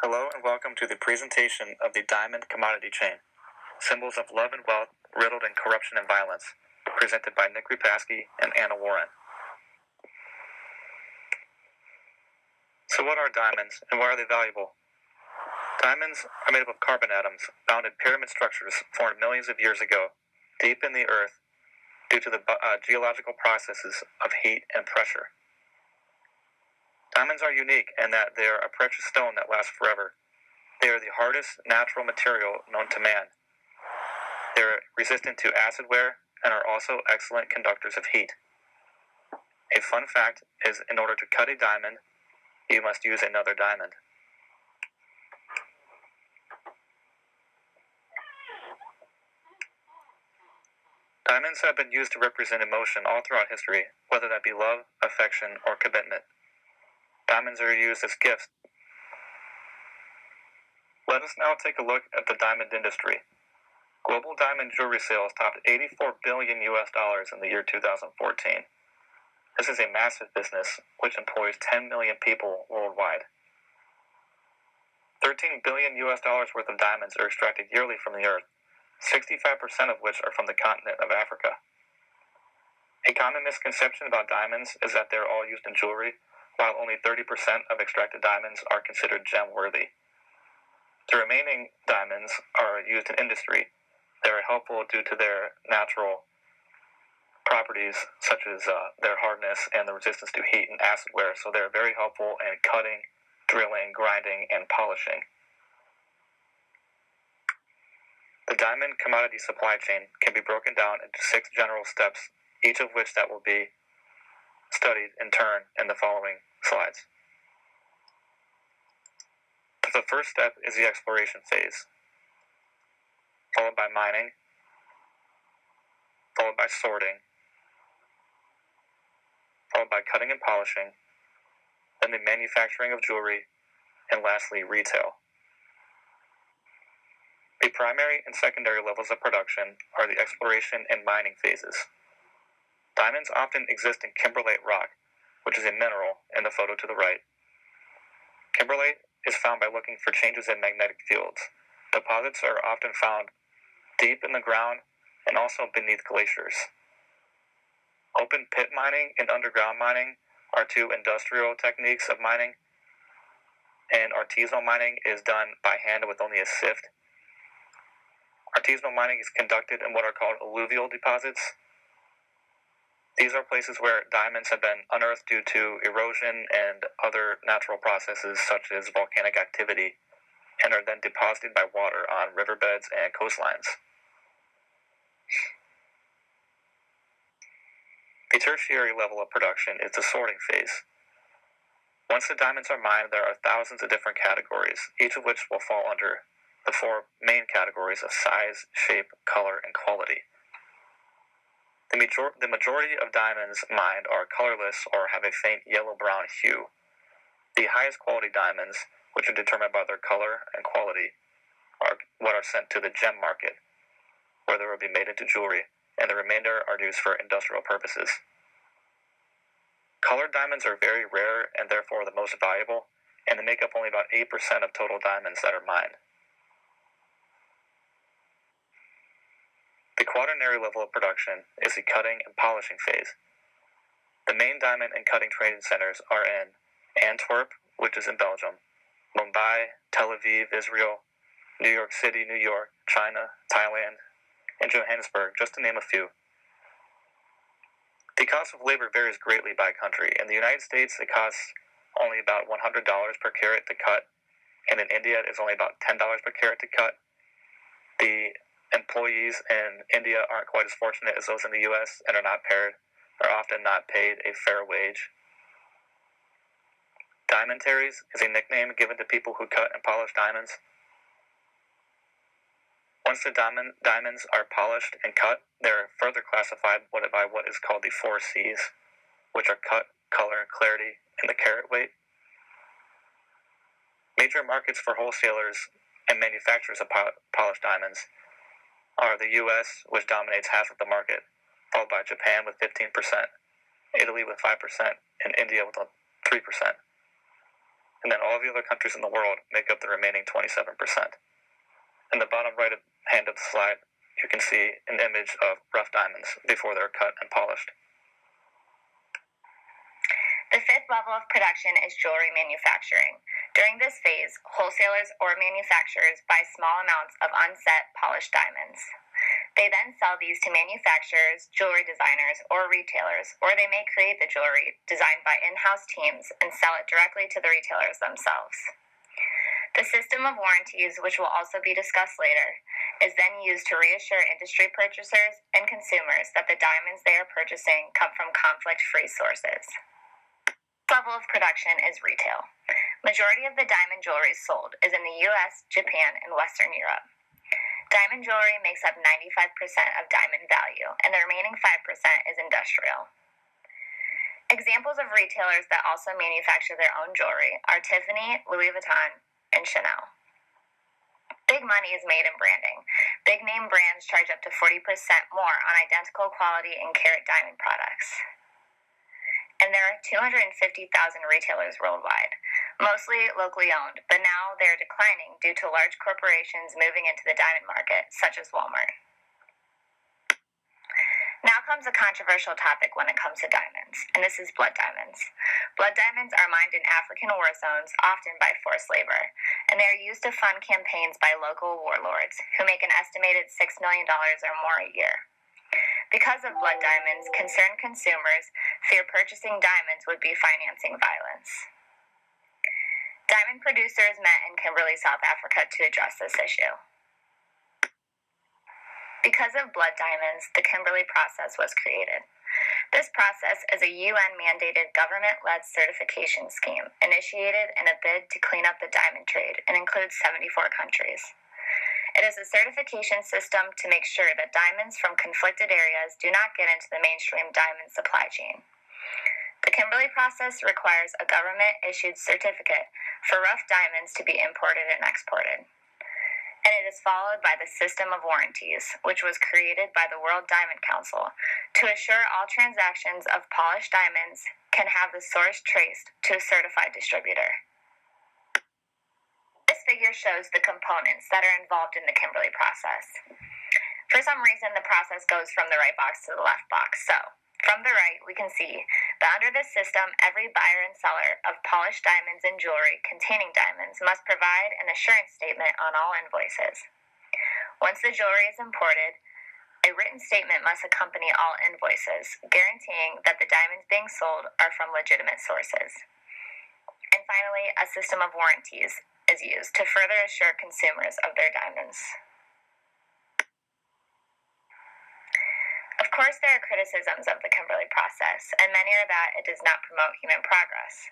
Hello and welcome to the presentation of the Diamond Commodity Chain, Symbols of Love and Wealth Riddled in Corruption and Violence, presented by Nick Repasky and Anna Warren. So what are diamonds and why are they valuable? Diamonds are made up of carbon atoms found in pyramid structures formed millions of years ago, deep in the earth, due to the geological processes of heat and pressure. Diamonds are unique in that they are a precious stone that lasts forever. They are the hardest natural material known to man. They are resistant to acid wear and are also excellent conductors of heat. A fun fact is in order to cut a diamond, you must use another diamond. Diamonds have been used to represent emotion all throughout history, whether that be love, affection, or commitment. Diamonds are used as gifts. Let us now take a look at the diamond industry. Global diamond jewelry sales topped $84 billion in the year 2014. This is a massive business which employs 10 million people worldwide. $13 billion worth of diamonds are extracted yearly from the earth, 65% of which are from the continent of Africa. A common misconception about diamonds is that they're all used in jewelry, while only 30% of extracted diamonds are considered gem-worthy. The remaining diamonds are used in industry. They are helpful due to their natural properties, such as their hardness and the resistance to heat and acid wear, so they're very helpful in cutting, drilling, grinding, and polishing. The diamond commodity supply chain can be broken down into 6 general steps, each of which that will be studied in turn in the following slides. The first step is the exploration phase, followed by mining, followed by sorting, followed by cutting and polishing, then the manufacturing of jewelry, and lastly, retail. The primary and secondary levels of production are the exploration and mining phases. Diamonds often exist in kimberlite rock, which is a mineral in the photo to the right. Kimberlite is found by looking for changes in magnetic fields. Deposits are often found deep in the ground and also beneath glaciers. Open pit mining and underground mining are 2 industrial techniques of mining, and artisanal mining is done by hand with only a sift. Artisanal mining is conducted in what are called alluvial deposits. These are places where diamonds have been unearthed due to erosion and other natural processes such as volcanic activity, and are then deposited by water on riverbeds and coastlines. The tertiary level of production is the sorting phase. Once the diamonds are mined, there are thousands of different categories, each of which will fall under the 4 main categories of size, shape, color, and quality. The majority of diamonds mined are colorless or have a faint yellow-brown hue. The highest quality diamonds, which are determined by their color and quality, are what are sent to the gem market, where they will be made into jewelry, and the remainder are used for industrial purposes. Colored diamonds are very rare and therefore the most valuable, and they make up only about 8% of total diamonds that are mined. The quaternary level of production is the cutting and polishing phase. The main diamond and cutting training centers are in Antwerp, which is in Belgium, Mumbai, Tel Aviv, Israel, New York City, New York, China, Thailand, and Johannesburg, just to name a few. The cost of labor varies greatly by country. In the United States, it costs only about $100 per carat to cut, and in India, it is only about $10 per carat to cut. The employees in India aren't quite as fortunate as those in the U.S. and are often not paid a fair wage. Diamantaries is a nickname given to people who cut and polish diamonds. Once the diamonds are polished and cut, they're further classified by what is called the 4 C's, which are cut, color, clarity, and the carat weight. Major markets for wholesalers and manufacturers of polished diamonds are the U.S., which dominates half of the market, followed by Japan with 15%, Italy with 5%, and India with 3%. and then all the other countries in the world make up the remaining 27%. In the bottom right hand of the slide, you can see an image of rough diamonds before they're cut and polished. The fifth level of production is jewelry manufacturing. During this phase, wholesalers or manufacturers buy small amounts of unset polished diamonds. They then sell these to manufacturers, jewelry designers, or retailers, or they may create the jewelry designed by in-house teams and sell it directly to the retailers themselves. The system of warranties, which will also be discussed later, is then used to reassure industry purchasers and consumers that the diamonds they are purchasing come from conflict-free sources. Level of production is retail. Majority of the diamond jewelry sold is in the US, Japan, and Western Europe. Diamond jewelry makes up 95% of diamond value, and the remaining 5% is industrial. Examples of retailers that also manufacture their own jewelry are Tiffany, Louis Vuitton, and Chanel. Big money is made in branding. Big name brands charge up to 40% more on identical quality and carat diamond products. And there are 250,000 retailers worldwide, mostly locally owned, but now they're declining due to large corporations moving into the diamond market, such as Walmart. Now comes a controversial topic when it comes to diamonds, and this is blood diamonds. Blood diamonds are mined in African war zones, often by forced labor, and they are used to fund campaigns by local warlords, who make an estimated $6 million or more a year. Because of blood diamonds, concerned consumers fear purchasing diamonds would be financing violence. Diamond producers met in Kimberley, South Africa to address this issue. Because of blood diamonds, the Kimberley process was created. This process is a UN-mandated government-led certification scheme initiated in a bid to clean up the diamond trade and includes 74 countries. It is a certification system to make sure that diamonds from conflicted areas do not get into the mainstream diamond supply chain. The Kimberley process requires a government-issued certificate for rough diamonds to be imported and exported. And it is followed by the system of warranties, which was created by the World Diamond Council to assure all transactions of polished diamonds can have the source traced to a certified distributor. This figure shows the components that are involved in the Kimberley process. For some reason, the process goes from the right box to the left box. So, from the right, we can see that under this system, every buyer and seller of polished diamonds and jewelry containing diamonds must provide an assurance statement on all invoices. Once the jewelry is imported, a written statement must accompany all invoices, guaranteeing that the diamonds being sold are from legitimate sources. And finally, a system of warranties is used to further assure consumers of their diamonds. Of course, there are criticisms of the Kimberley process, and many are that it does not promote human progress.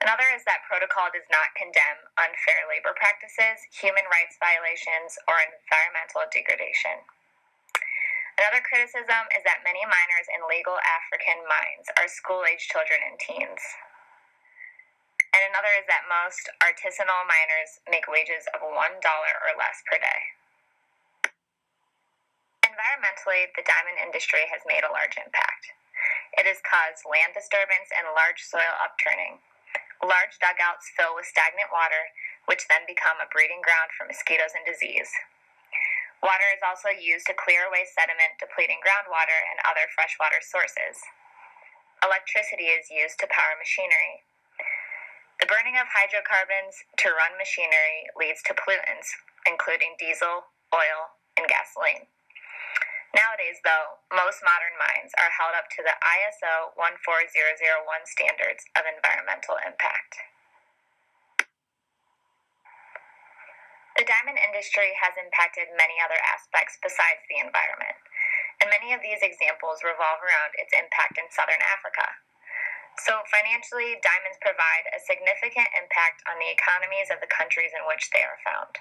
Another is that protocol does not condemn unfair labor practices, human rights violations, or environmental degradation. Another criticism is that many miners in legal African mines are school-age children and teens. And another is that most artisanal miners make wages of $1 or less per day. Environmentally, the diamond industry has made a large impact. It has caused land disturbance and large soil upturning. Large dugouts fill with stagnant water, which then become a breeding ground for mosquitoes and disease. Water is also used to clear away sediment, depleting groundwater and other freshwater sources. Electricity is used to power machinery. The burning of hydrocarbons to run machinery leads to pollutants, including diesel, oil, and gasoline. Nowadays, though, most modern mines are held up to the ISO 14001 standards of environmental impact. The diamond industry has impacted many other aspects besides the environment, and many of these examples revolve around its impact in southern Africa. So financially, diamonds provide a significant impact on the economies of the countries in which they are found.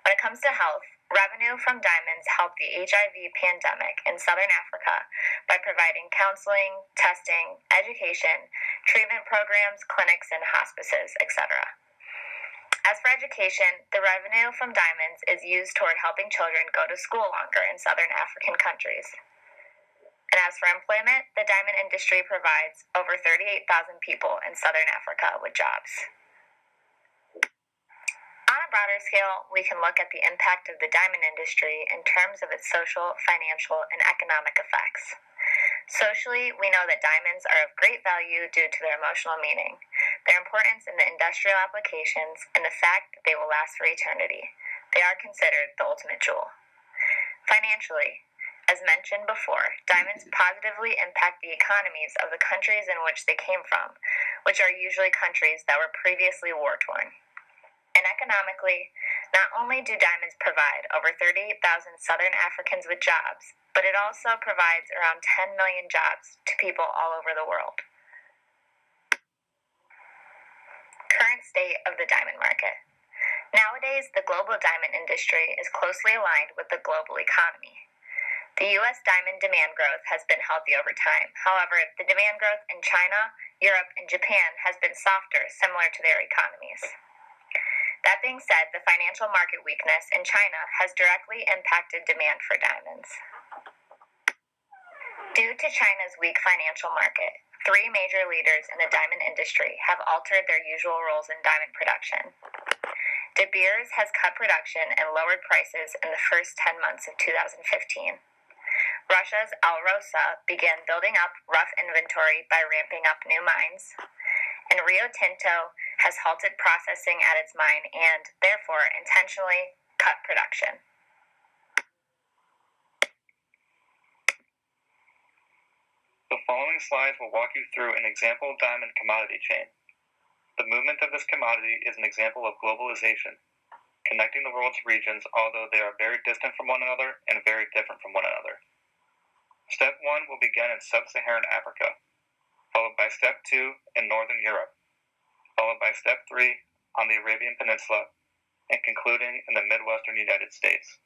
When it comes to health, revenue from diamonds helped the HIV pandemic in southern Africa by providing counseling, testing, education, treatment programs, clinics, and hospices, etc. As for education, the revenue from diamonds is used toward helping children go to school longer in southern African countries. And as for employment, the diamond industry provides over 38,000 people in southern Africa with jobs. On a broader scale, we can look at the impact of the diamond industry in terms of its social, financial, and economic effects. Socially, we know that diamonds are of great value due to their emotional meaning, their importance in the industrial applications, and the fact that they will last for eternity. They are considered the ultimate jewel. Financially, as mentioned before, diamonds positively impact the economies of the countries in which they came from, which are usually countries that were previously war-torn. And economically, not only do diamonds provide over 38,000 Southern Africans with jobs, but it also provides around 10 million jobs to people all over the world. Current state of the diamond market. Nowadays, the global diamond industry is closely aligned with the global economy. The U.S. diamond demand growth has been healthy over time. However, the demand growth in China, Europe, and Japan has been softer, similar to their economies. That being said, the financial market weakness in China has directly impacted demand for diamonds. Due to China's weak financial market, 3 major leaders in the diamond industry have altered their usual roles in diamond production. De Beers has cut production and lowered prices in the first 10 months of 2015. Russia's Alrosa began building up rough inventory by ramping up new mines, and Rio Tinto has halted processing at its mine and, therefore, intentionally cut production. The following slides will walk you through an example of diamond commodity chain. The movement of this commodity is an example of globalization, connecting the world's regions, although they are very distant from one another and very different from one another. Step 1 will begin in sub-Saharan Africa, followed by Step 2 in Northern Europe, followed by Step 3 on the Arabian Peninsula, and concluding in the Midwestern United States.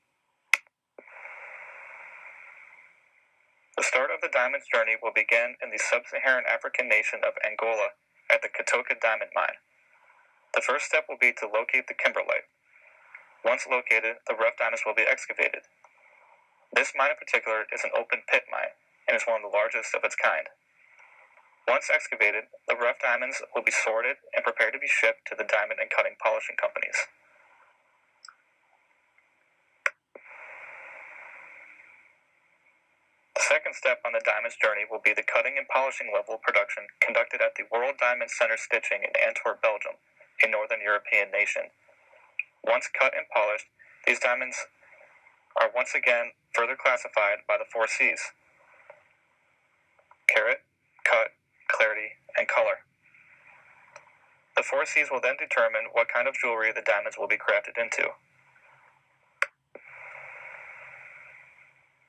The start of the diamond's journey will begin in the sub-Saharan African nation of Angola at the Katoka Diamond Mine. The first step will be to locate the kimberlite. Once located, the rough diamonds will be excavated. This mine in particular is an open pit mine and is one of the largest of its kind. Once excavated, the rough diamonds will be sorted and prepared to be shipped to the diamond and cutting polishing companies. The second step on the diamond's journey will be the cutting and polishing level of production conducted at the World Diamond Center Stitching in Antwerp, Belgium, a northern European nation. Once cut and polished, these diamonds are once again further classified by the 4 C's: carat, cut, clarity, and color. The 4 C's will then determine what kind of jewelry the diamonds will be crafted into.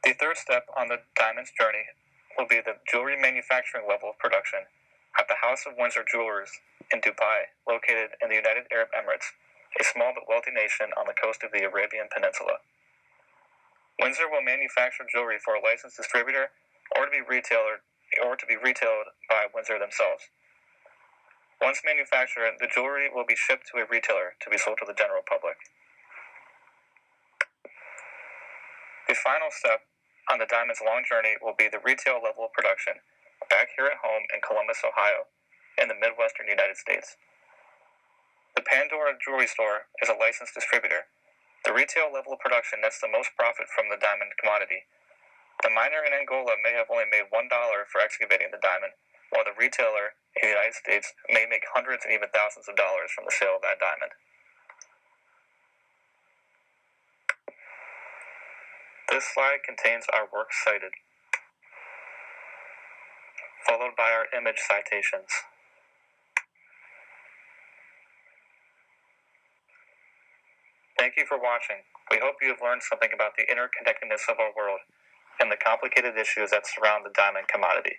The third step on the diamond's journey will be the jewelry manufacturing level of production at the House of Windsor Jewelers in Dubai, located in the United Arab Emirates, a small but wealthy nation on the coast of the Arabian Peninsula. Windsor will manufacture jewelry for a licensed distributor or to be retailed by Windsor themselves. Once manufactured, the jewelry will be shipped to a retailer to be sold to the general public. The final step on the diamond's long journey will be the retail level of production back here at home in Columbus, Ohio, in the Midwestern United States. The Pandora Jewelry Store is a licensed distributor. The retail level of production nets the most profit from the diamond commodity. The miner in Angola may have only made $1 for excavating the diamond, while the retailer in the United States may make hundreds and even thousands of dollars from the sale of that diamond. This slide contains our works cited, followed by our image citations. Thank you for watching. We hope you have learned something about the interconnectedness of our world and the complicated issues that surround the diamond commodity.